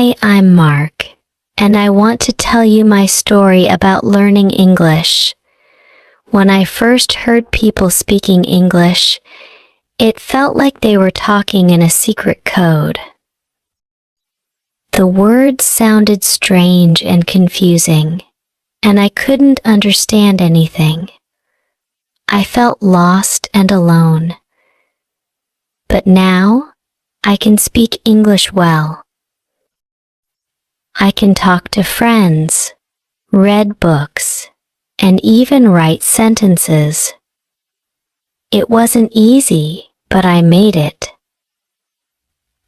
Hi, I'm Mark, and I want to tell you my story about learning English. When I first heard people speaking English, it felt like they were talking in a secret code. The words sounded strange and confusing, and I couldn't understand anything. I felt lost and alone. But now, I can speak English well. I can talk to friends, read books, and even write sentences. It wasn't easy, but I made it.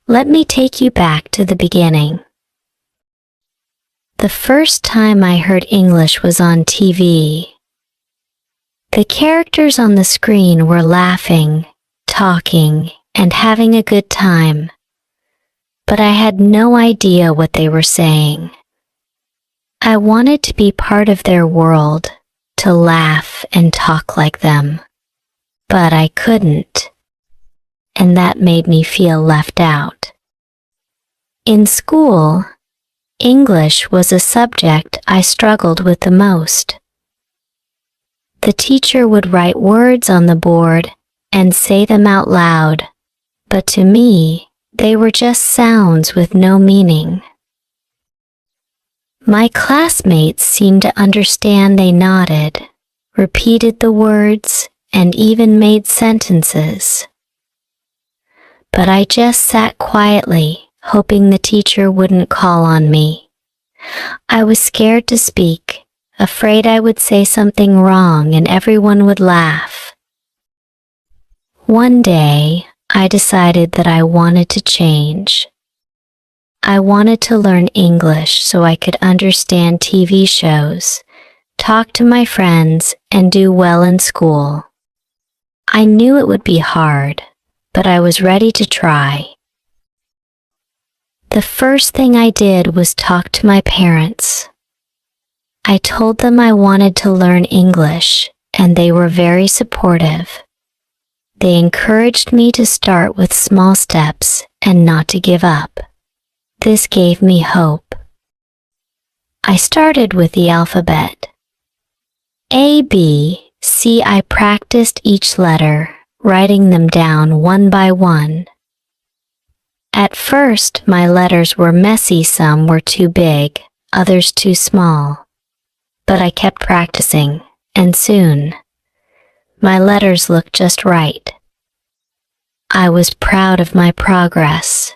Let me take you back to the beginning. The first time I heard English was on TV. The characters on the screen were laughing, talking, and having a good time. But I had no idea what they were saying. I wanted to be part of their world, to laugh and talk like them. But I couldn't, and that made me feel left out. In school, English was a subject I struggled with the most. The teacher would write words on the board and say them out loud, but to me, they were just sounds with no meaning. My classmates seemed to understand. They nodded, repeated the words, and even made sentences. But I just sat quietly, hoping the teacher wouldn't call on me. I was scared to speak, afraid I would say something wrong and everyone would laugh. One day, I decided that I wanted to change. I wanted to learn English so I could understand TV shows, talk to my friends, and do well in school. I knew it would be hard, but I was ready to try. The first thing I did was talk to my parents. I told them I wanted to learn English, and they were very supportive. They encouraged me to start with small steps and not to give up. This gave me hope. I started with the alphabet. A, B, C. I practiced each letter, writing them down one by one. At first, my letters were messy. Some were too big, others too small. But I kept practicing, and soon, my letters looked just right. I was proud of my progress.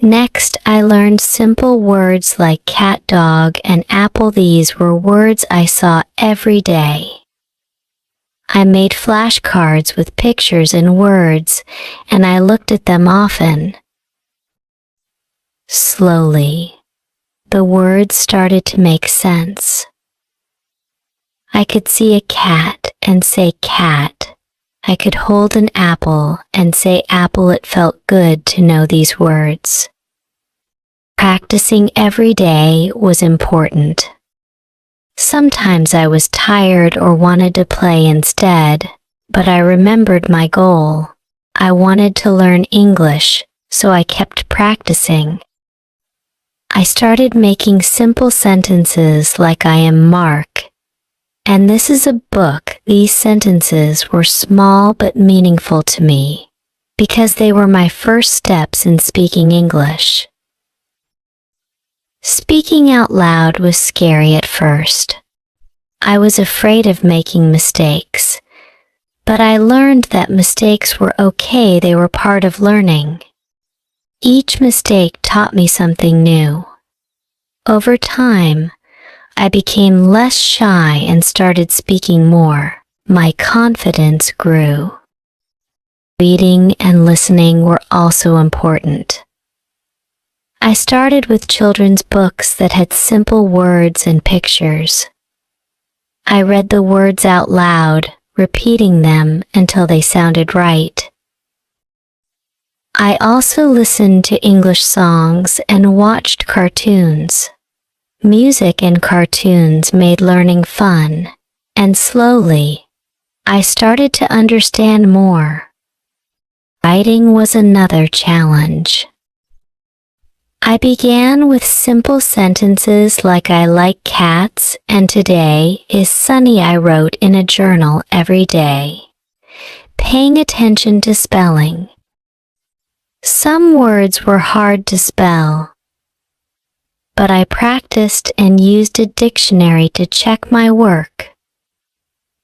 Next, I learned simple words like cat, dog, and apple. These were words I saw every day. I made flashcards with pictures and words, and I looked at them often. Slowly, the words started to make sense. I could see a cat and say cat. I could hold an apple and say apple. It felt good to know these words. Practicing every day was important. Sometimes I was tired or wanted to play instead, but I remembered my goal. I wanted to learn English, so I kept practicing. I started making simple sentences like I am Mark, and this is a book. These sentences were small but meaningful to me, because they were my first steps in speaking English. Speaking out loud was scary at first. I was afraid of making mistakes, but I learned that mistakes were okay. They were part of learning. Each mistake taught me something new. Over time, I became less shy and started speaking more. My confidence grew. Reading and listening were also important. I started with children's books that had simple words and pictures. I read the words out loud, repeating them until they sounded right. I also listened to English songs and watched cartoons. Music and cartoons made learning fun, and slowly, I started to understand more. Writing was another challenge. I began with simple sentences like "I like cats" and "Today is sunny," I wrote in a journal every day, paying attention to spelling. Some words were hard to spell, but I practiced and used a dictionary to check my work.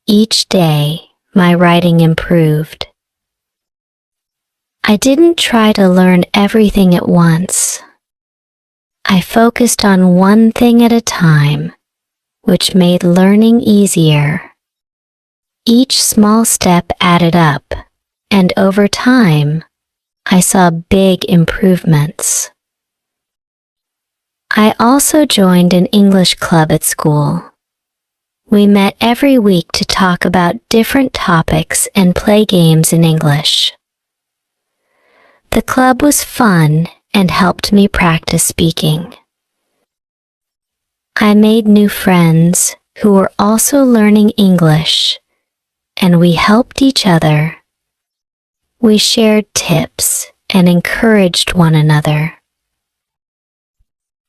Each day, my writing improved. I didn't try to learn everything at once. I focused on one thing at a time, which made learning easier. Each small step added up, and over time, I saw big improvements. I also joined an English club at school. We met every week to talk about different topics and play games in English. The club was fun and helped me practice speaking. I made new friends who were also learning English, and we helped each other. We shared tips and encouraged one another.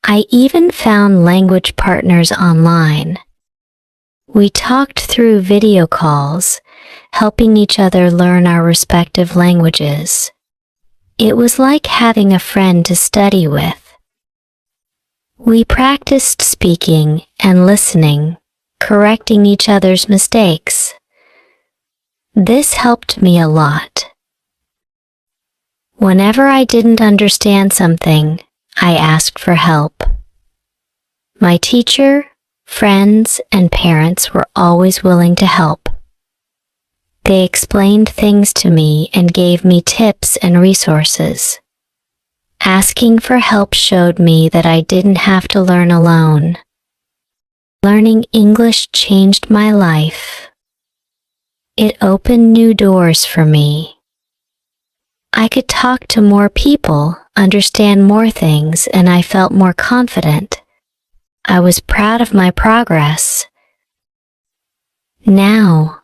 I even found language partners online. We talked through video calls, helping each other learn our respective languages. It was like having a friend to study with. We practiced speaking and listening, correcting each other's mistakes. This helped me a lot. Whenever I didn't understand something, I asked for help. My teacher, friends, and parents were always willing to help. They explained things to me and gave me tips and resources. Asking for help showed me that I didn't have to learn alone. Learning English changed my life. It opened new doors for me. I could talk to more people, understand more things, and I felt more confident. I was proud of my progress. Now,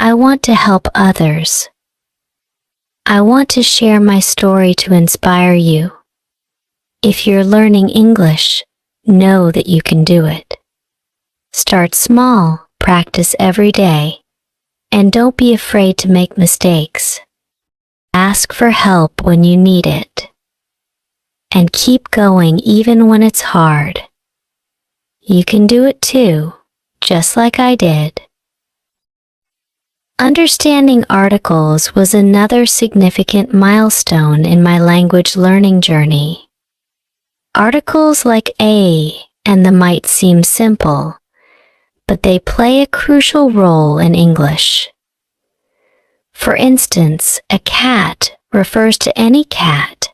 I want to help others. I want to share my story to inspire you. If you're learning English, know that you can do it. Start small, practice every day, and don't be afraid to make mistakes. Ask for help when you need it. And keep going even when it's hard. You can do it too, just like I did. Understanding articles was another significant milestone in my language learning journey. Articles like "a" and "the" might seem simple, but they play a crucial role in English. For instance, a cat refers to any cat,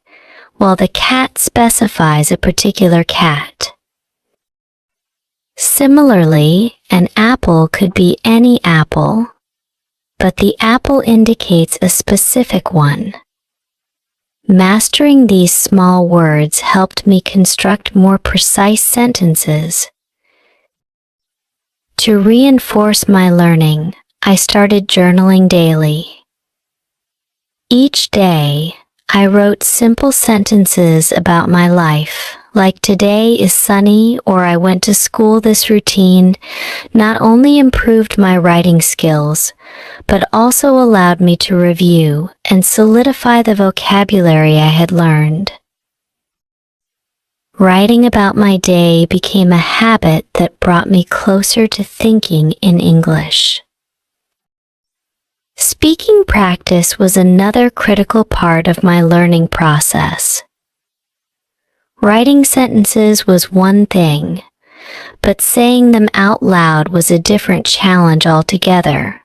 while the cat specifies a particular cat. Similarly, an apple could be any apple, but the apple indicates a specific one. Mastering these small words helped me construct more precise sentences. To reinforce my learning, I started journaling daily. Each day, I wrote simple sentences about my life, like "Today is sunny" or "I went to school." This routine not only improved my writing skills, but also allowed me to review and solidify the vocabulary I had learned. Writing about my day became a habit that brought me closer to thinking in English. Speaking practice was another critical part of my learning process. Writing sentences was one thing, but saying them out loud was a different challenge altogether.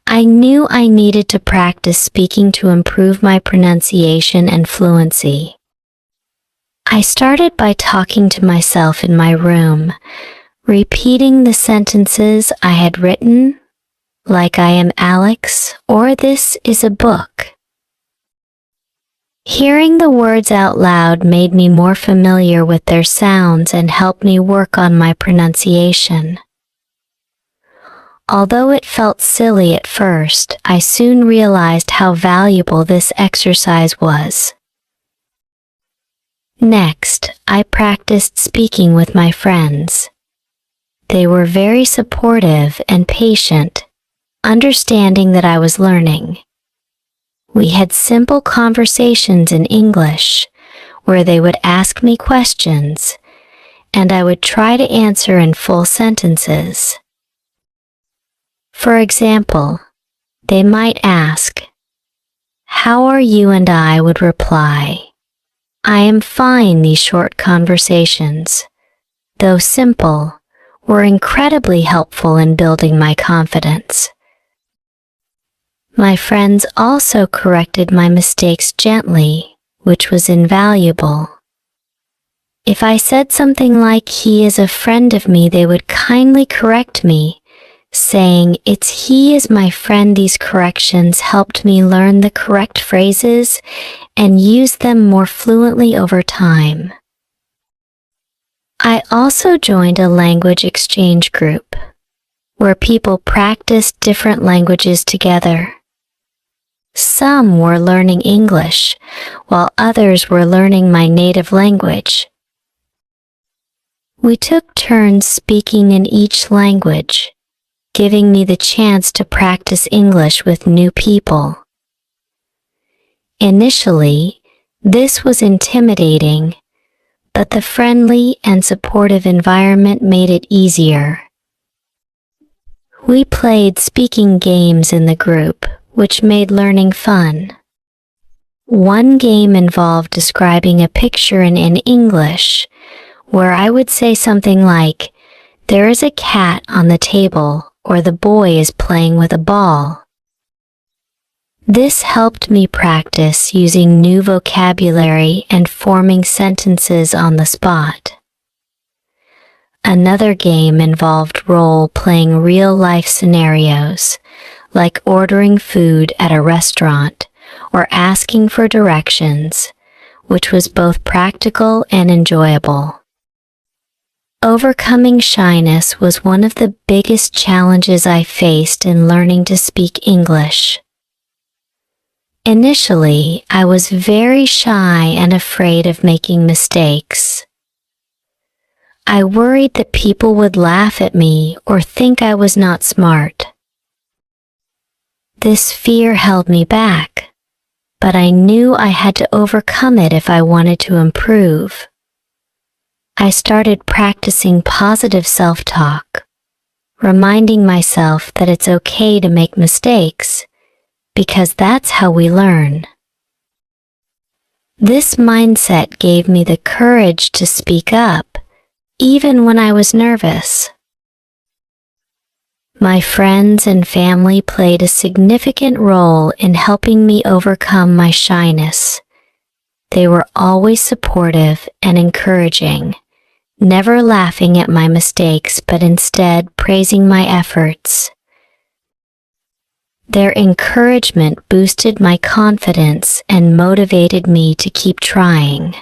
I knew I needed to practice speaking to improve my pronunciation and fluency. I started by talking to myself in my room, repeating the sentences I had written, like "I am Alex" or "This is a book." Hearing the words out loud made me more familiar with their sounds and helped me work on my pronunciation. Although it felt silly at first, I soon realized how valuable this exercise was. Next, I practiced speaking with my friends. They were very supportive and patient, understanding that I was learning. We had simple conversations in English, where they would ask me questions, and I would try to answer in full sentences. For example, they might ask, "How are you?" and I would reply, "I am fine." These short conversations, though simple, were incredibly helpful in building my confidence. My friends also corrected my mistakes gently, which was invaluable. If I said something like, "He is a friend of me," they would kindly correct me, saying, "It's he is my friend." These corrections helped me learn the correct phrases and use them more fluently over time. I also joined a language exchange group, where people practiced different languages together. Some were learning English, while others were learning my native language. We took turns speaking in each language, giving me the chance to practice English with new people. Initially, this was intimidating, but the friendly and supportive environment made it easier. We played speaking games in the group, which made learning fun. One game involved describing a picture in English, where I would say something like, "There is a cat on the table," or "The boy is playing with a ball." This helped me practice using new vocabulary and forming sentences on the spot. Another game involved role-playing real-life scenarios, like ordering food at a restaurant or asking for directions, which was both practical and enjoyable. Overcoming shyness was one of the biggest challenges I faced in learning to speak English. Initially, I was very shy and afraid of making mistakes. I worried that people would laugh at me or think I was not smart. This fear held me back, but I knew I had to overcome it if I wanted to improve. I started practicing positive self-talk, reminding myself that it's okay to make mistakes, because that's how we learn. This mindset gave me the courage to speak up, even when I was nervous. My friends and family played a significant role in helping me overcome my shyness. They were always supportive and encouraging, never laughing at my mistakes but instead praising my efforts. Their encouragement boosted my confidence and motivated me to keep trying.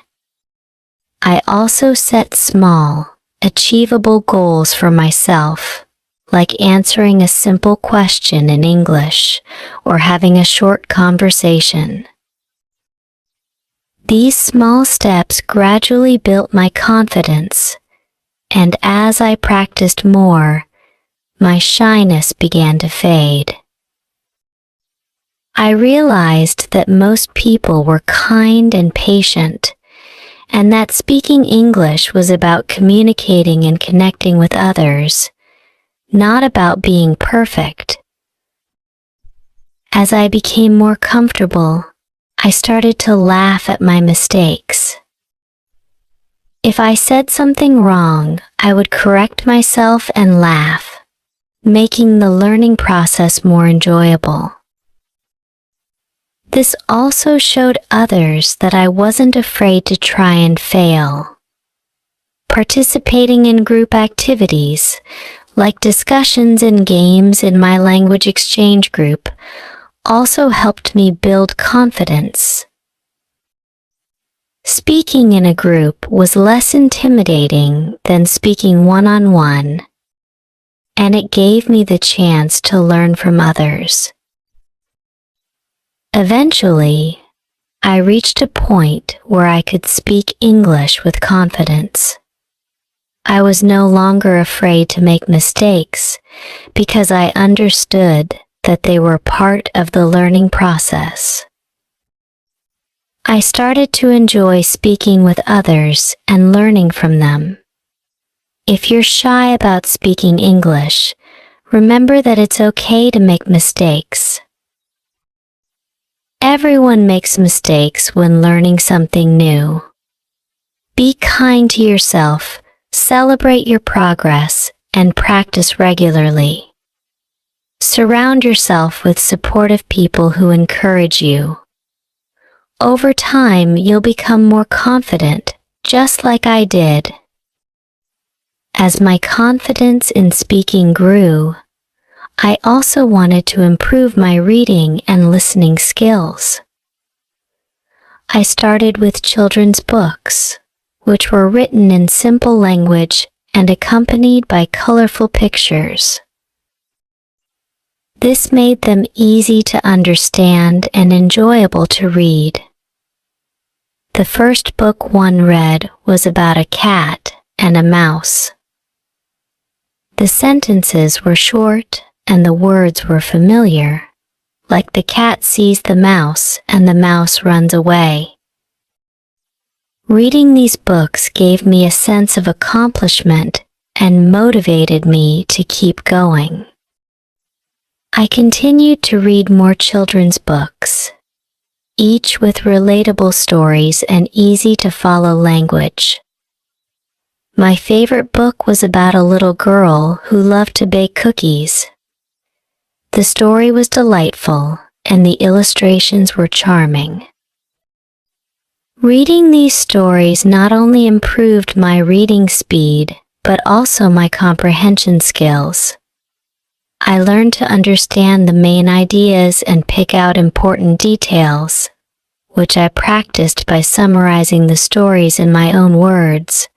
I also set small, achievable goals for myself, like answering a simple question in English or having a short conversation. These small steps gradually built my confidence, and as I practiced more, my shyness began to fade. I realized that most people were kind and patient, and that speaking English was about communicating and connecting with others, not about being perfect. As I became more comfortable, I started to laugh at my mistakes. If I said something wrong, I would correct myself and laugh, making the learning process more enjoyable. This also showed others that I wasn't afraid to try and fail. Participating in group activities, like discussions and games in my language exchange group, also helped me build confidence. Speaking in a group was less intimidating than speaking one-on-one, and it gave me the chance to learn from others. Eventually, I reached a point where I could speak English with confidence. I was no longer afraid to make mistakes because I understood that they were part of the learning process. I started to enjoy speaking with others and learning from them. If you're shy about speaking English, remember that it's okay to make mistakes. Everyone makes mistakes when learning something new. Be kind to yourself, celebrate your progress, and practice regularly. Surround yourself with supportive people who encourage you. Over time, you'll become more confident, just like I did. As my confidence in speaking grew, I also wanted to improve my reading and listening skills. I started with children's books, which were written in simple language and accompanied by colorful pictures. This made them easy to understand and enjoyable to read. The first book one read was about a cat and a mouse. The sentences were short and the words were familiar, like the cat sees the mouse and the mouse runs away. Reading these books gave me a sense of accomplishment and motivated me to keep going. I continued to read more children's books, each with relatable stories and easy-to-follow language. My favorite book was about a little girl who loved to bake cookies. The story was delightful, and the illustrations were charming. Reading these stories not only improved my reading speed, but also my comprehension skills. I learned to understand the main ideas and pick out important details, which I practiced by summarizing the stories in my own words.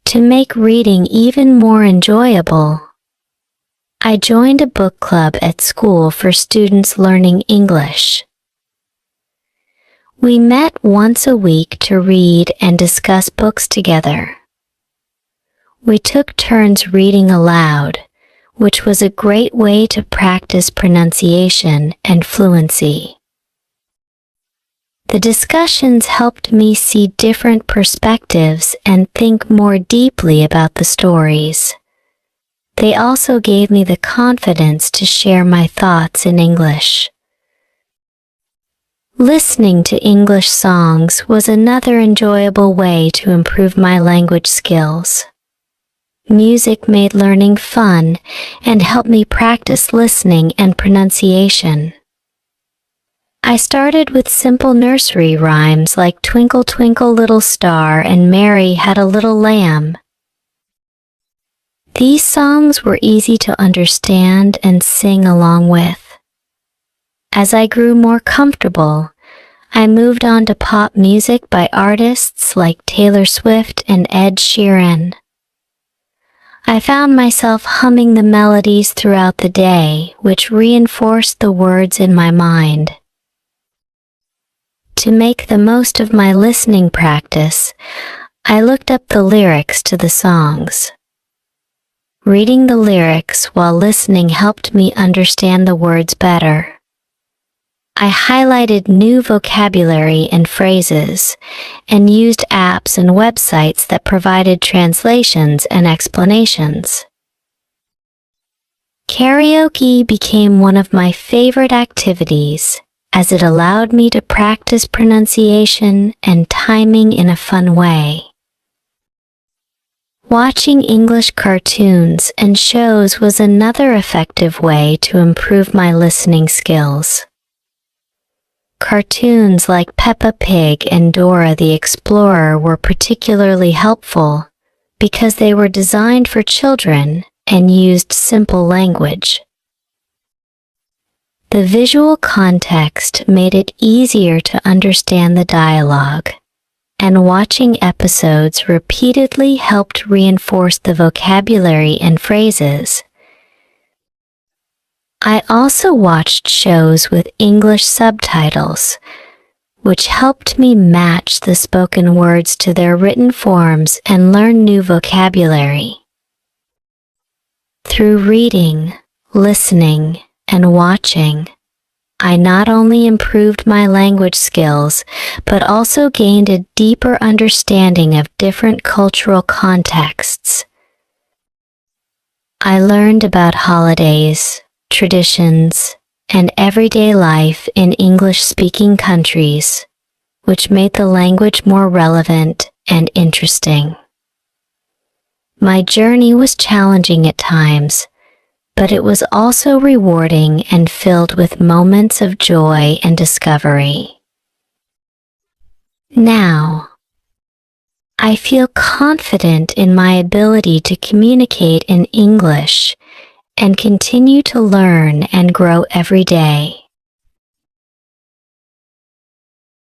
To make reading even more enjoyable, I joined a book club at school for students learning English. We met once a week to read and discuss books together. We took turns reading aloud, which was a great way to practice pronunciation and fluency. The discussions helped me see different perspectives and think more deeply about the stories. They also gave me the confidence to share my thoughts in English. Listening to English songs was another enjoyable way to improve my language skills. Music made learning fun and helped me practice listening and pronunciation. I started with simple nursery rhymes like Twinkle, Twinkle, Little Star and Mary Had a Little Lamb. These songs were easy to understand and sing along with. As I grew more comfortable, I moved on to pop music by artists like Taylor Swift and Ed Sheeran. I found myself humming the melodies throughout the day, which reinforced the words in my mind. To make the most of my listening practice, I looked up the lyrics to the songs. Reading the lyrics while listening helped me understand the words better. I highlighted new vocabulary and phrases, and used apps and websites that provided translations and explanations. Karaoke became one of my favorite activities, as it allowed me to practice pronunciation and timing in a fun way. Watching English cartoons and shows was another effective way to improve my listening skills. Cartoons like Peppa Pig and Dora the Explorer were particularly helpful because they were designed for children and used simple language. The visual context made it easier to understand the dialogue, and watching episodes repeatedly helped reinforce the vocabulary and phrases. I also watched shows with English subtitles, which helped me match the spoken words to their written forms and learn new vocabulary. Through reading, listening, and watching, I not only improved my language skills, but also gained a deeper understanding of different cultural contexts. I learned about holidays, traditions, and everyday life in English-speaking countries, which made the language more relevant and interesting. My journey was challenging at times, but it was also rewarding and filled with moments of joy and discovery. Now, I feel confident in my ability to communicate in English and continue to learn and grow every day.